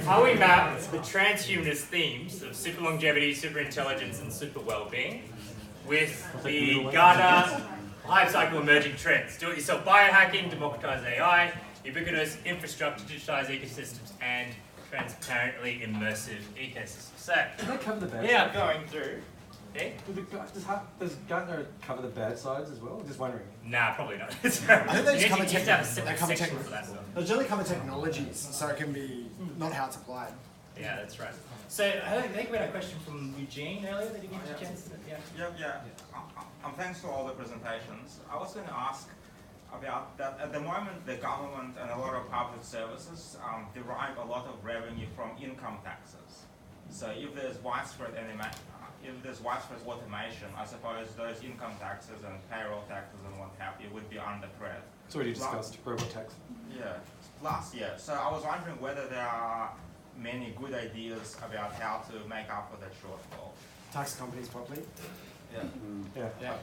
how we map the transhumanist themes of super longevity, super intelligence, and super well-being with the Garda hype cycle emerging trends. Do-it-yourself biohacking, democratized AI, ubiquitous infrastructure, digitized ecosystems, and transparently immersive ecosystems. So, do they cover the bad yeah, sides? going through. Yeah? Does Gartner cover the bad sides as well? Just wondering. Nah, probably not. I think they just cover to have a separate section for that. They generally cover technologies, so it can be not how it's applied. Yeah, that's right. So I think we had a question from Eugene earlier. Did you get a chance? Yeah. Thanks for all the presentations. I was going to ask about that. At the moment, the government and a lot of public services derive a lot of revenue from income taxes. So if there's widespread automation, I suppose those income taxes and payroll taxes and what have you would be under threat. It's already discussed, robot tax. Yeah, so I was wondering whether there are many good ideas about how to make up for that shortfall. Tax companies properly. Yeah.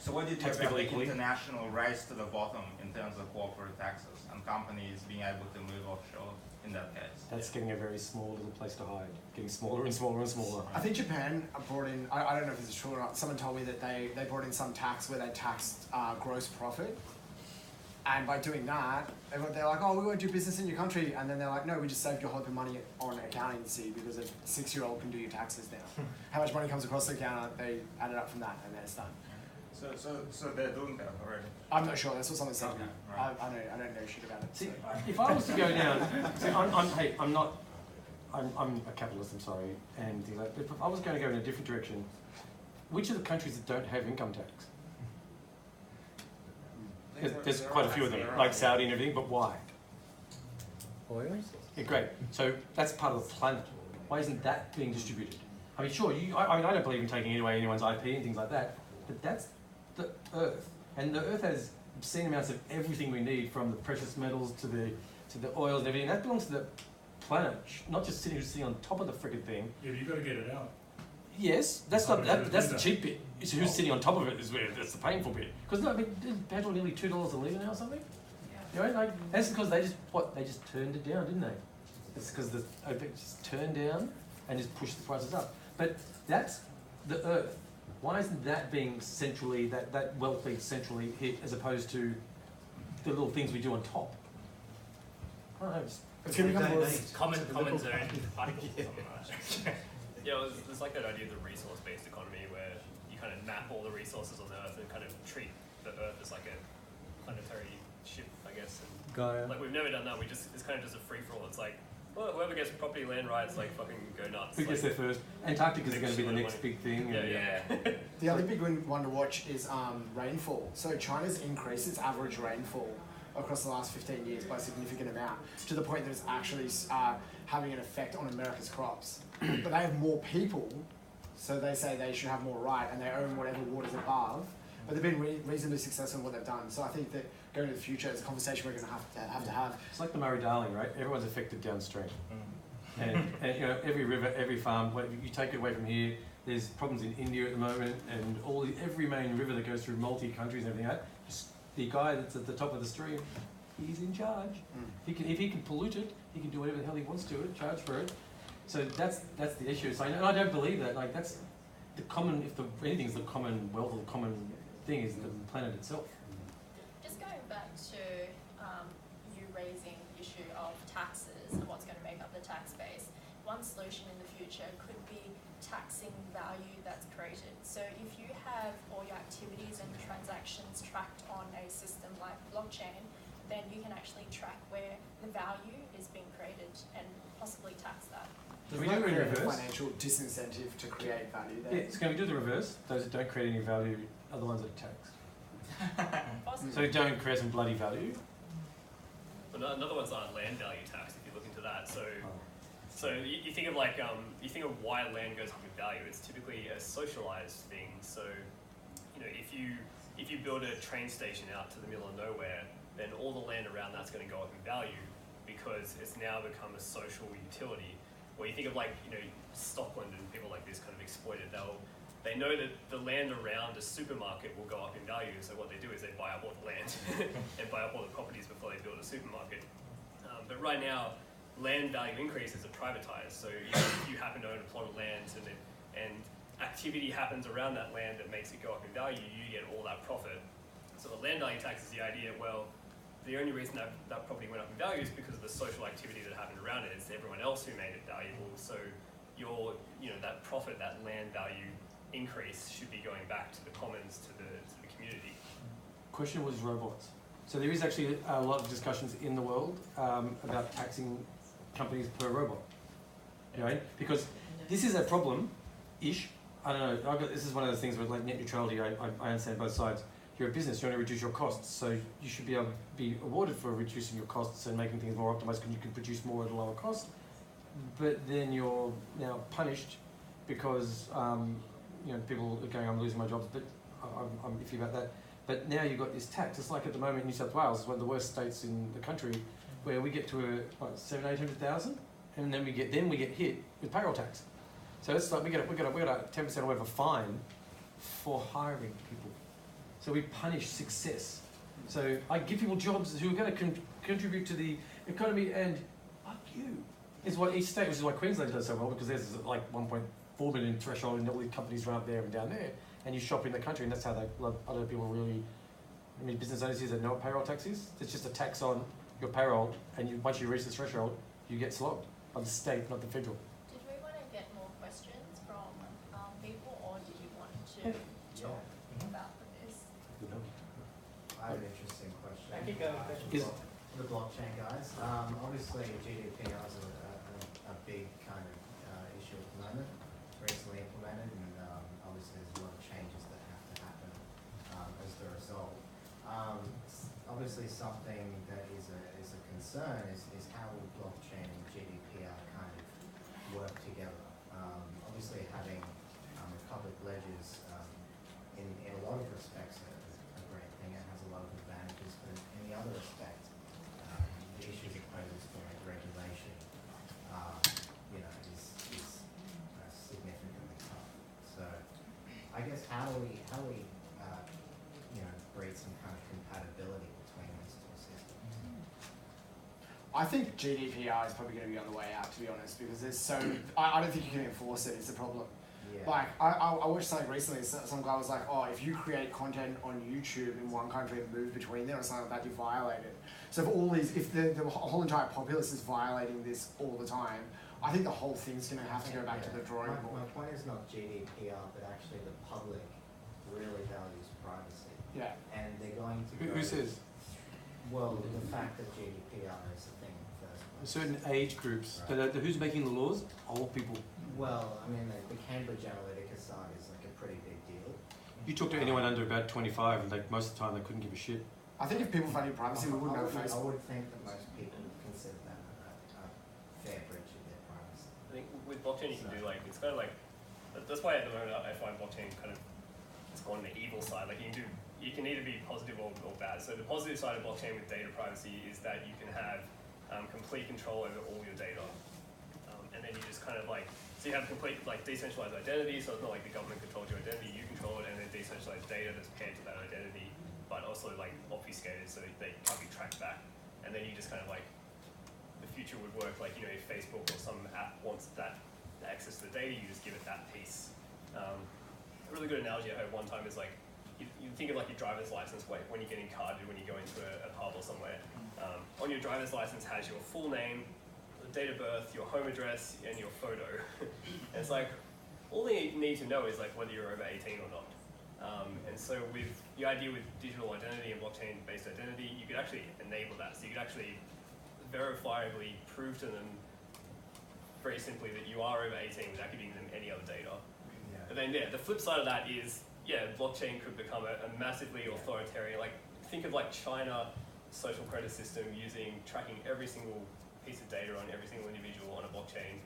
So what did you about the international race to the bottom in terms of corporate taxes and companies being able to move offshore in that case? That's getting a very small little place to hide. Getting smaller and smaller and smaller. I think Japan brought in, I don't know if this is true or not, someone told me that they brought in some tax where they taxed gross profit. And by doing that, they're like, oh, we won't do business in your country. And then they're like, no, we just saved your whole money on accounting, because a 6-year-old can do your taxes now. How much money comes across the counter, they add it up from that, and then it's done. So they're doing that already? I'm not sure, that's what someone said. Okay, right. I don't know shit about it. See, if I was to go down, I'm a capitalist, I'm sorry, and things like that. If I was going to go in a different direction, which are the countries that don't have income tax? There's quite a few of them, like Saudi and everything, but why? Oil? Yeah, great. So that's part of the planet. Why isn't that being distributed? I mean, sure, I don't believe in taking away anyone's IP and things like that, but that's the Earth. And the Earth has obscene amounts of everything we need, from the precious metals to the oils and everything. That belongs to the planet, not just sitting on top of the frickin' thing. Yeah, but you've got to get it out. Yes, that's the cheap bit. It's who's sitting on top of it is where that's the painful bit. Because isn't petrol nearly $2 a litre now or something? You know, like that's because they just turned it down, didn't they? It's because the OPEC just turned down and just pushed the prices up. But that's the Earth. Why isn't that being centrally that wealth being centrally hit as opposed to the little things we do on top? I don't know. It's going to become common zone particles. Yeah, there's like that idea of the resource-based economy where you kind of map all the resources on the Earth and kind of treat the Earth as like a planetary ship, I guess. And like we've never done that. It's kind of just a free-for-all. It's like, well, whoever gets property land rights, like fucking go nuts. Who gets there first? Antarctica is going to be the next big thing. Yeah. The other big one to watch is rainfall. So China's increased its average rainfall across the last 15 years by a significant amount, to the point that it's actually having an effect on America's crops. But they have more people, so they say they should have more right, and they own whatever waters above. But they've been reasonably successful in what they've done. So I think that going to the future is a conversation we're going to have to have. It's like the Murray-Darling, right? Everyone's affected downstream. And you know, every river, every farm, you take it away from here, there's problems in India at the moment, and every main river that goes through multi-countries and everything like that, the guy that's at the top of the stream, he's in charge. If he can pollute it, he can do whatever the hell he wants to it, charge for it. So that's the issue. So I don't believe that. Like that's the common. If anything's the common wealth or the common thing is the planet itself. Just going back to you raising the issue of taxes and what's going to make up the tax base. One solution in the future could be taxing value that's created. So if you have all your activities and transactions tracked on a system like blockchain, then you can actually track where the value is being created and possibly tax that. There's no financial disincentive to create value there. Yeah, so can we do the reverse? Those that don't create any value are the ones that are taxed. So don't create some bloody value. But another one's land value tax, if you look into that. So you think of why land goes up in value. It's typically a socialized thing. So you know, if you build a train station out to the middle of nowhere, then all the land around that's going to go up in value because it's now become a social utility. Or you think of Stockland and people like this kind of exploit it. They know that the land around a supermarket will go up in value, so what they do is they buy up all the land and buy up all the properties before they build a supermarket. But right now, land value increases are privatized. So if you happen to own a plot of land and activity happens around that land that makes it go up in value, you get all that profit. So the land value tax is the idea, well, the only reason that property went up in value is because of the social activity that happened around it. It's everyone else who made it valuable. So that profit, that land value increase should be going back to the commons, to the community. Question was robots. So there is actually a lot of discussions in the world about taxing companies per robot. You know, because this is a problem-ish. I don't know. This is one of those things with like net neutrality. I understand both sides. You're a business. You want to reduce your costs, so you should be able to be awarded for reducing your costs and making things more optimized, because you can produce more at a lower cost. But then you're now punished because people are going, I'm losing my jobs, but I'm iffy about that. But now you've got this tax. It's like at the moment New South Wales is one of the worst states in the country, where we get to 700,000-800,000, and then we get hit with payroll tax. So it's like we got a 10% or whatever fine for hiring people. So we punish success. So I give people jobs who are going to contribute to the economy, and fuck you. Is what each state, which is why Queensland does so well, because there's like 1.4 million threshold, and all these companies run up there and down there, and you shop in the country, and that's how other people really. I mean, business owners here that know what payroll tax is. It's just a tax on your payroll, and once you reach the threshold, you get slogged by the state, not the federal. Did we want to get more questions from people, or did you want to talk about this? I have an interesting question. I can go. The blockchain guys. Obviously, GDPR is a big kind of issue at the moment. Recently implemented, and obviously there's a lot of changes that have to happen as the result. Obviously, something that is a concern is how will blockchain and GDPR kind of work together. Obviously, having public ledgers in a lot of respects a great thing. It has a lot of advantages, but in the other respect, the issues it poses for regulation, is significantly tough. So, I guess how do we breed some kind of compatibility between these two systems? I think GDPR is probably going to be on the way out, to be honest, because there's so I don't think you can enforce it. It's a problem. Yeah. Like I watched something recently. Some guy was like, "Oh, if you create content on YouTube in one country and move between them or something like that, you violate it." So if the whole entire populace is violating this all the time, I think the whole thing's going to have to go back to the drawing board. My point is not GDPR, but actually the public really values privacy. Yeah. And they're going to Who says? Well, the fact that GDPR is a thing in the first place. Certain age groups. Right. But who's making the laws? Old people. Well, I mean, the Cambridge Analytica side is like a pretty big deal. You talk to anyone under about 25, and most of the time they couldn't give a shit. I think if people value privacy, we wouldn't have I Facebook. would think that most people would consider that a fair breach of their privacy. I think with blockchain you can do it's kind of like, that's why at the moment I find blockchain kind of, it's gone on the evil side. Like you can either be positive or bad. So the positive side of blockchain with data privacy is that you can have complete control over all your data. And then you just kind of so you have complete decentralized identity, so it's not like the government controls your identity, you control it, and then decentralized data that's paired to that identity, but also obfuscated so they can't be tracked back. And then you just kind of the future would work if Facebook or some app wants that access to the data, you just give it that piece. A really good analogy I heard one time is you think of your driver's license when you're getting carded when you go into a pub or somewhere. On your driver's license has your full name, date of birth, your home address, and your photo. And it's all they need to know is whether you're over 18 or not. And so with the idea with digital identity and blockchain-based identity, you could actually enable that. So you could actually verifiably prove to them very simply that you are over 18 without giving them any other data. Yeah. But then the flip side of that is, blockchain could become a massively authoritarian, think of China social credit system tracking every single piece of data on every single individual on a blockchain.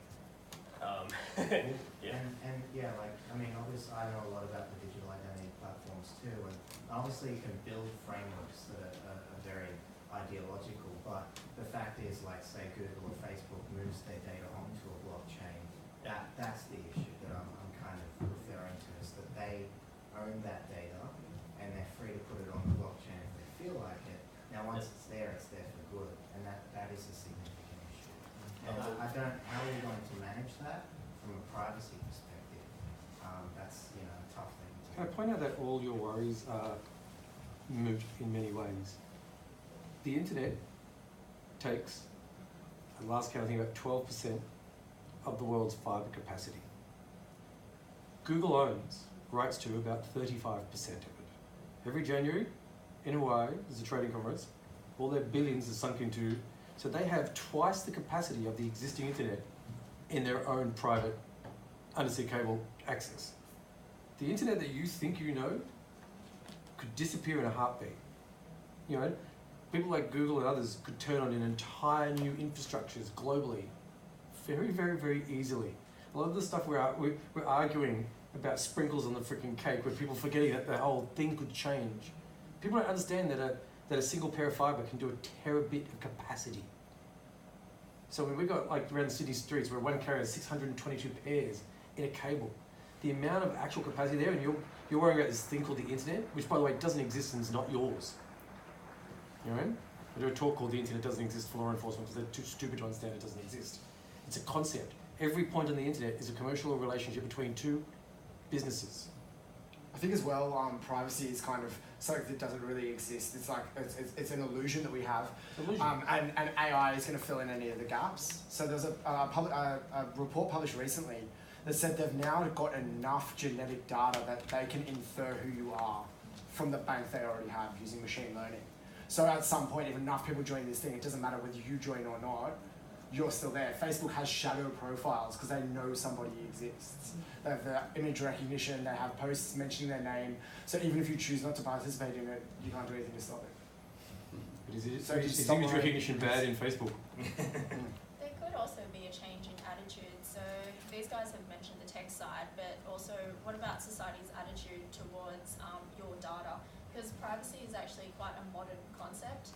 Obviously I know a lot about the digital identity platforms too, and obviously you can build frameworks that are very ideological, but the fact is, say Google or Facebook moves their data onto a blockchain, that's the issue that I'm kind of referring to, is that they own that data and they're free to put it on the blockchain if they feel like it. Now once it's there for good, and that is a significant issue. And how are you going to manage that from a privacy perspective? That's, you know, a tough thing to. Can I point out that all your worries are moot in many ways? The internet takes, at last count, I think about 12% of the world's fibre capacity. Google owns rights to about 35% of it. Every January, in Hawaii, there's a trading conference, all their billions are sunk into, so they have twice the capacity of the existing internet in their own private undersea cable access. The internet that you think you know could disappear in a heartbeat. You know, people like Google and others could turn on an entire new infrastructures globally very, very, very easily. A lot of the stuff we're arguing about sprinkles on the freaking cake, where people forgetting that the whole thing could change. People don't understand that a single pair of fibre can do a terabit of capacity. So when we got like around the Sydney streets where one carrier has 622 pairs in a cable, the amount of actual capacity there, and you're worrying about this thing called the internet, which by the way doesn't exist and is not yours. You know what I mean? I do a talk called The Internet Doesn't Exist for Law Enforcement because they're too stupid to understand it doesn't exist. It's a concept. Every point on the internet is a commercial relationship between two businesses. I think as well, privacy is kind of something that doesn't really exist. It's like it's an illusion that we have, and AI is going to fill in any of the gaps. So there's a report published recently that said they've now got enough genetic data that they can infer who you are from the bank they already have using machine learning. So at some point, if enough people join this thing, it doesn't matter whether you join or not, you're still there. Facebook has shadow profiles because they know somebody exists. They have the image recognition, they have posts mentioning their name. So even if you choose not to participate in it, you can't do anything to stop it. But is image recognition bad in Facebook? There could also be a change in attitude. So these guys have mentioned the tech side, but also what about society's attitude towards your data? Because privacy is actually quite a modern concept.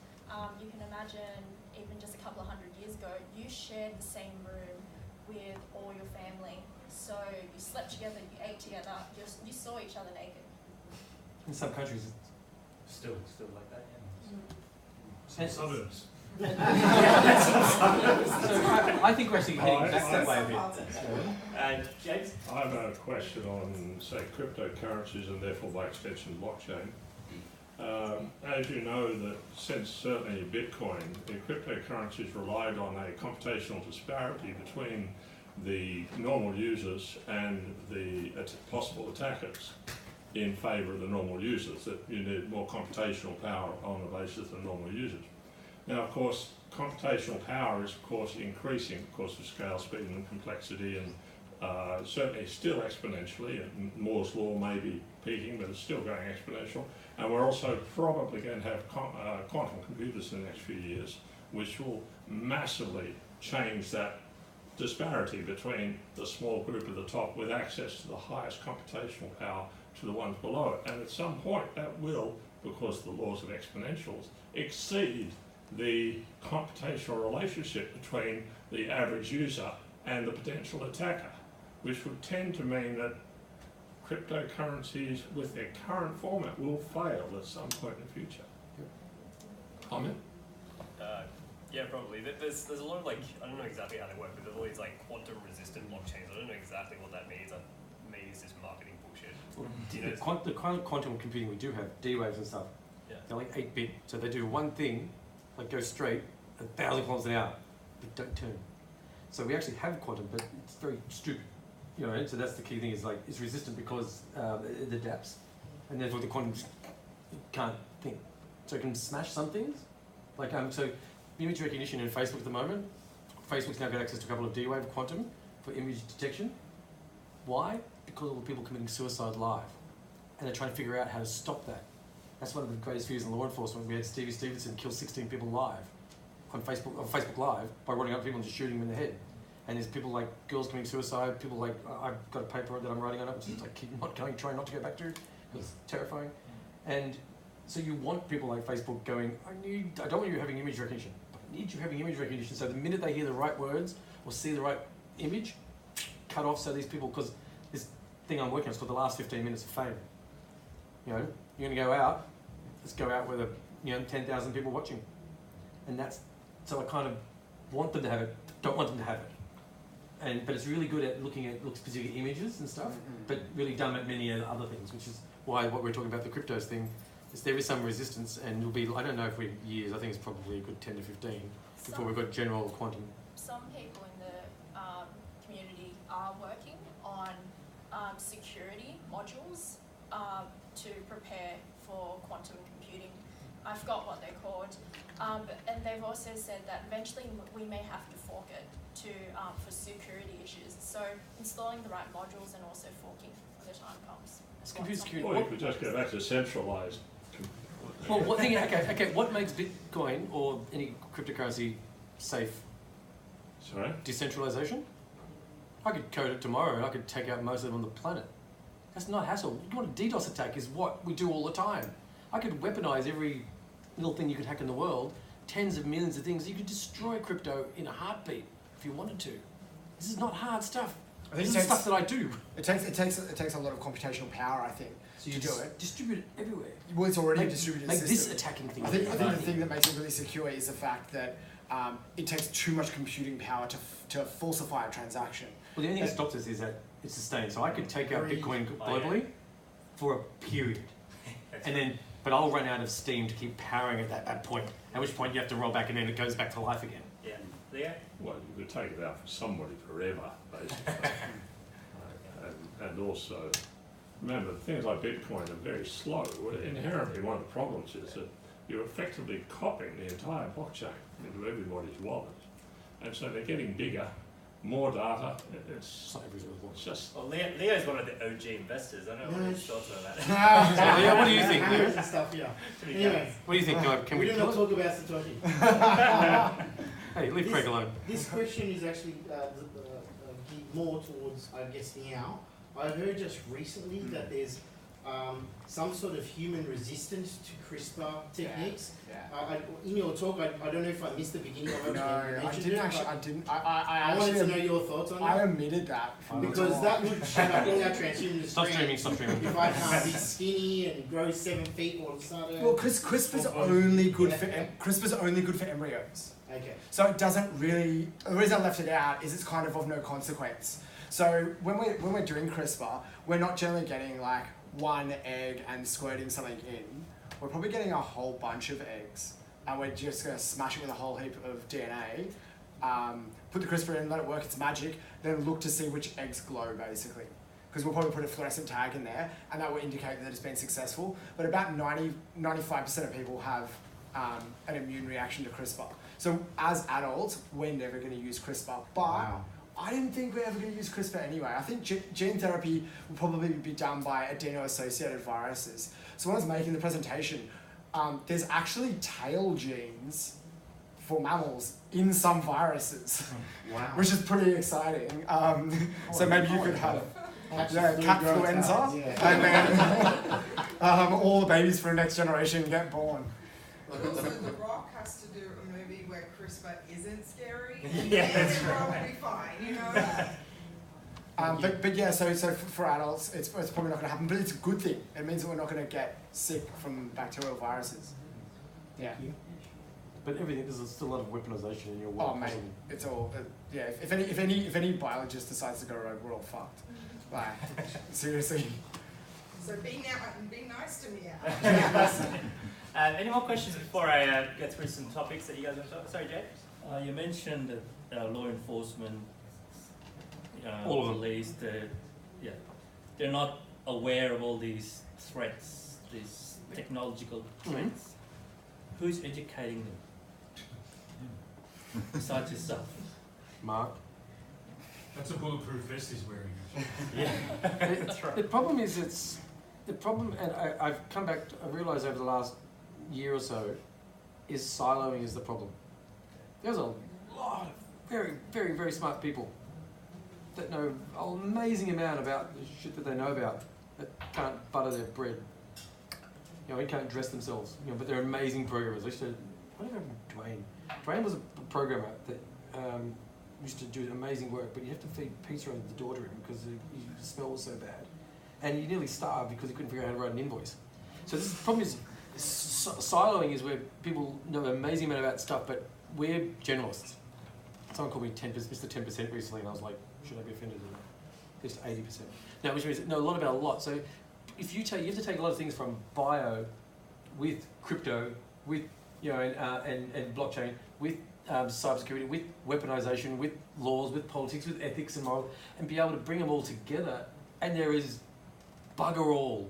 You can imagine even just a couple of hundred years ago, you shared the same room with all your family. So you slept together, you ate together, you saw each other naked. In some countries, it's still like that, yeah. Some suburbs. I think we're actually heading back that way a bit. James? I have a question on, say, cryptocurrencies and therefore by extension blockchain. As you know, that since certainly Bitcoin, the cryptocurrencies relied on a computational disparity between the normal users and the possible attackers in favour of the normal users, that you need more computational power on the basis of normal users. Now, of course, computational power is, of course, increasing, of course, with scale, speed and complexity, and certainly still exponentially, and Moore's law may be peaking, but it's still going exponential. And we're also probably going to have quantum computers in the next few years, which will massively change that disparity between the small group at the top with access to the highest computational power to the ones below it. And at some point that will, because of the laws of exponentials, exceed the computational relationship between the average user and the potential attacker, which would tend to mean that cryptocurrencies with their current format will fail at some point in the future. Comment? Yeah, probably. There's a lot of I don't know exactly how they work, but there's all these quantum resistant blockchains. I don't know exactly what that means. Maybe it's just marketing bullshit. Well, the kind of quantum computing we do have, D-waves and stuff, they're like 8-bit, so they do one thing, go straight, 1,000 kilometers an hour, but don't turn. So we actually have quantum, but it's very stupid. You know, so that's the key thing, is it's resistant because it adapts, and therefore the quantum can't think. So it can smash some things, so image recognition in Facebook at the moment, Facebook's now got access to a couple of D-wave quantum for image detection. Why? Because of all the people committing suicide live, and they're trying to figure out how to stop that. That's one of the greatest fears in law enforcement. We had Stevie Stevenson kill 16 people live on Facebook Live by running up people and just shooting them in the head. And there's people like girls committing suicide, people I've got a paper that I'm writing on it, which is trying not to go back to, because it's terrifying. And so you want people like Facebook going, I don't want you having image recognition, but I need you having image recognition. So the minute they hear the right words or see the right image, cut off so these people, because this thing I'm working on is called the last 15 minutes of fame. You know, you're gonna go out, let's go out with 10,000 people watching. And so I kind of want them to have it, don't want them to have it. but it's really good at looking at specific images and stuff, but really dumb at many other things, which is why what we're talking about the cryptos thing is there is some resistance, and it'll be, I don't know if we're years, I think it's probably a good 10 to 15 before we've got general quantum. Some people in the community are working on security modules to prepare for quantum computing. I forgot what they're called, and they've also said that eventually we may have to fork it to for security issues. So installing the right modules and also forking when the time comes. Computer security. Or you could just go back to centralised. Well, what thing? Okay. What makes Bitcoin or any cryptocurrency safe? Sorry? Decentralization. I could code it tomorrow, and I could take out most of them on the planet. That's not hassle. You want a DDoS attack is what we do all the time. I could weaponize every little thing you could hack in the world, tens of millions of things. You could destroy crypto in a heartbeat if you wanted to. This is not hard stuff. This is stuff that I do. It takes a lot of computational power, I think, So you to do it. distribute it everywhere. Well, it's already a distributed Make system. this attacking thing. I think the thing that makes it really secure is the fact that it takes too much computing power to falsify a transaction. Well, the only thing that stops us is that it's sustained. So I could take out Bitcoin globally for a period, and then, but I'll run out of steam to keep powering it at that point. At which point you have to roll back, and then it goes back to life again. Yeah. Leo? Well, you could take it out for somebody forever, basically. and also, remember, things like Bitcoin are very slow. Well, inherently, one of the problems is that you're effectively copying the entire blockchain into everybody's wallet. And so they're getting bigger, more data. It's just... Well, Leo's one of the OG investors. I don't know what his thoughts on that. So, Leo, what do you think, Leo? And stuff, yeah. Anyway, What do you think, Guy? Can we do kill not it? talk about Satoshi. Hey, leave Craig alone. This question is actually geared more towards, I guess, Meow. I heard just recently that there's some sort of human resistance to CRISPR techniques. Yeah. In your talk, I don't know if I missed the beginning of it. No, when you I mentioned didn't it, actually. but I didn't. I wanted to know your thoughts on I that. omitted that from the Because talk. that would shut up all our transhumanists. Stop streaming, stop streaming. If I can't be skinny and grow 7 feet all of a sudden. Well, CRISPR's only good for CRISPR's only good for embryos. Okay. So it doesn't really. The reason I left it out is it's kind of no consequence. So when we're doing CRISPR, we're not generally getting like one egg and squirting something in. We're probably getting a whole bunch of eggs, and we're just going to smash it with a whole heap of DNA. Put the CRISPR in, let it work its magic, then look to see which eggs glow, basically. Because we'll probably put a fluorescent tag in there, and that will indicate that it's been successful. But about 95% of people have an immune reaction to CRISPR. So as adults, we're never going to use CRISPR. But Wow. I didn't think we're ever going to use CRISPR anyway. I think gene therapy will probably be done by adeno-associated viruses. So when I was making the presentation, there's actually tail genes for mammals in some viruses, Wow. which is pretty exciting. So maybe you could have cat influenza, Yeah. and then all the babies for the next generation get born. But also, The Rock has to do a movie where CRISPR isn't scary. Yeah, and that's everyone will be fine, you know? But yeah, so for adults, it's probably not going to happen. But it's a good thing. It means that we're not going to get sick from bacterial viruses. Yeah. But everything, there's still a lot of weaponization in your Oh world. mate, it's all yeah. If any biologist decides to go rogue, we're all fucked. Like seriously. So be nice to me. Any more questions before I get through some topics that you guys want to talk? Sorry, Jay? You mentioned that law enforcement, All of them. police, they're not aware of all these threats, these technological threats. Who's educating them? Besides yourself. Mark. That's a bulletproof vest he's wearing. That's right. The problem is and I've come back, I realised over the last year or so, is siloing is the problem. There's a lot of very, very, very smart people that know an amazing amount about the shit that they know about, that can't butter their bread. You know, they can't dress themselves, you know, but they're amazing programmers. I used to, what about Dwayne? Dwayne was a programmer that used to do amazing work, but you have to feed pizza at the door to him because the smell was so bad. And he nearly starved because he couldn't figure out how to write an invoice. So this problem is, siloing is where people know an amazing amount about stuff, but we're generalists. someone called me Mr. 10% recently, and I was like, should I be offended? Just 80%. No, which means no, a lot about a lot. So if you have to take a lot of things from bio, with crypto, with and blockchain, with cybersecurity, with weaponization, with laws, with politics, with ethics and moral, and be able to bring them all together. And there is bugger all.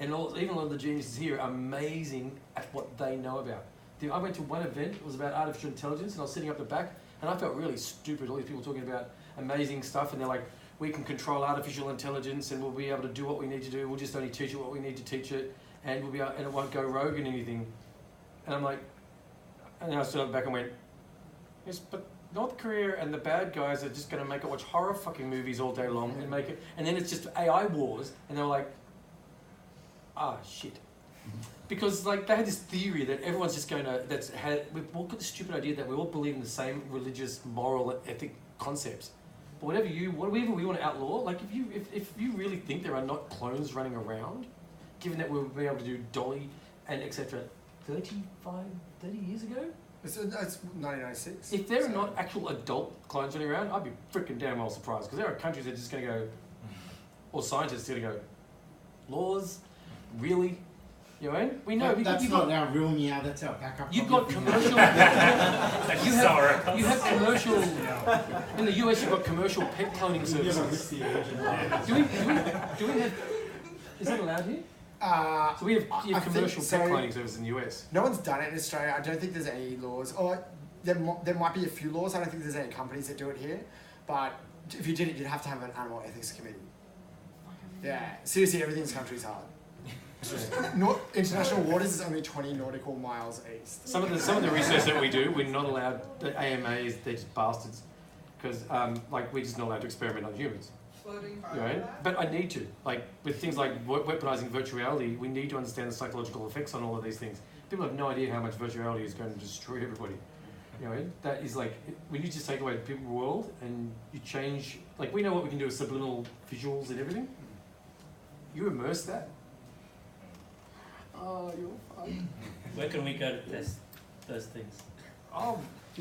And even a lot of the geniuses here are amazing at what they know about. I went to one event, it was about artificial intelligence, and I was sitting up the back, and I felt really stupid, all these people talking about amazing stuff, and they're like, we can control artificial intelligence, and we'll be able to do what we need to do, we'll just only teach it what we need to teach it, and we'll be able, and it won't go rogue in anything. And I'm like, and then I stood up the back and went, yes, but North Korea and the bad guys are just going to make it watch horror fucking movies all day long and make it, and then it's just AI wars, and they were like, ah, shit. Because like they had this theory that everyone's just going to, we've all got the stupid idea that we all believe in the same religious, moral, ethic concepts. But whatever we want to outlaw, like if you really think there are not clones running around, given that we'll be able to do Dolly and etc. 30 years ago? It's 1996. If there are not actual adult clones running around, I'd be freaking damn well surprised. Because there are countries that are just going to go, or scientists are going to go, laws? Really? You know, we know that's not our real meow. That's our backup. You've got commercial. you have commercial. In the US, you've got commercial pet cloning services. Do we have? Is that allowed here? So we have commercial pet cloning services in the US. No one's done it in Australia. I don't think there's any laws. Or there might be a few laws. I don't think there's any companies that do it here. But if you did it, you'd have to have an animal ethics committee. Yeah, seriously, everything in this country is hard. International waters is only 20 nautical miles east. Some of the research that we do, we're not allowed. The AMAs, they're just bastards, because like we're just not allowed to experiment on humans. Floating You know? But I need to. Like with things like weaponizing virtuality, we need to understand the psychological effects on all of these things. People have no idea how much virtuality is going to destroy everybody. You know, that is like when you just take away the people world and you change. Like we know what we can do with subliminal visuals and everything. You immerse that. Oh, you're fine. Where can we go to test those things? Oh,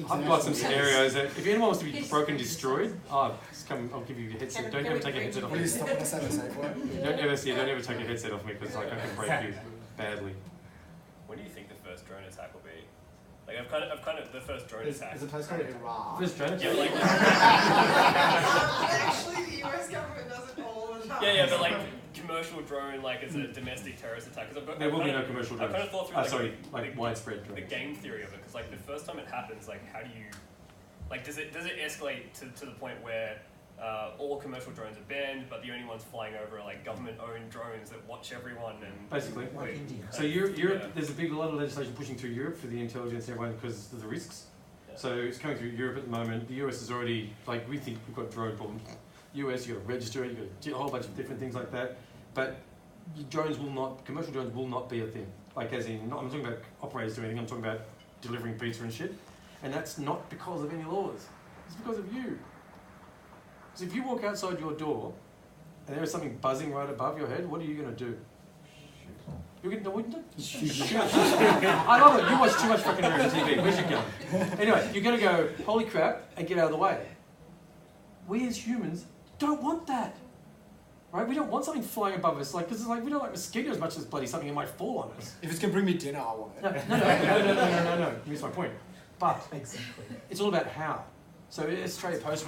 I've got some scenarios that if anyone wants to be broken, destroyed, just come. I'll give you a headset. Don't ever take a headset off me. Will you stop us at a safe word? Don't ever take a headset off me because like I can break you badly. When do you think the first drone attack will be? Like I've kind of the first drone attack. There's a place called Iraq. First drone attack. Yeah, like. Actually, the US government does it all the time. Yeah, but like commercial drone, like as a domestic terrorist attack. There will be no commercial drones. I've kind of thought through widespread drones. The game theory of it, because like the first time it happens, like how do you, like does it escalate to the point where all commercial drones are banned, but the only ones flying over are like government-owned drones that watch everyone and basically. So Europe, there's a lot of legislation pushing through Europe for the intelligence and everyone because of the risks. Yeah. So it's coming through Europe at the moment. The US is already like we think we've got drone problems. US, you got to register it, you got to do a whole bunch of different things like that. But commercial drones will not be a thing. Like as in, I'm talking about operators doing anything, I'm talking about delivering pizza and shit. And that's not because of any laws. It's because of you. So if you walk outside your door and there is something buzzing right above your head, what are you going to do? You're going to shoot. I love it. You watch too much fucking American TV. Where's your gun? Anyway, you're going to go, holy crap, and get out of the way. We as humans don't want that. Right? We don't want something flying above us, like, because it's like, we don't like mosquitoes as much as bloody something that might fall on us. If it's going to bring me dinner, I want it. No. You missed my point. But it's all about how. So Australia Post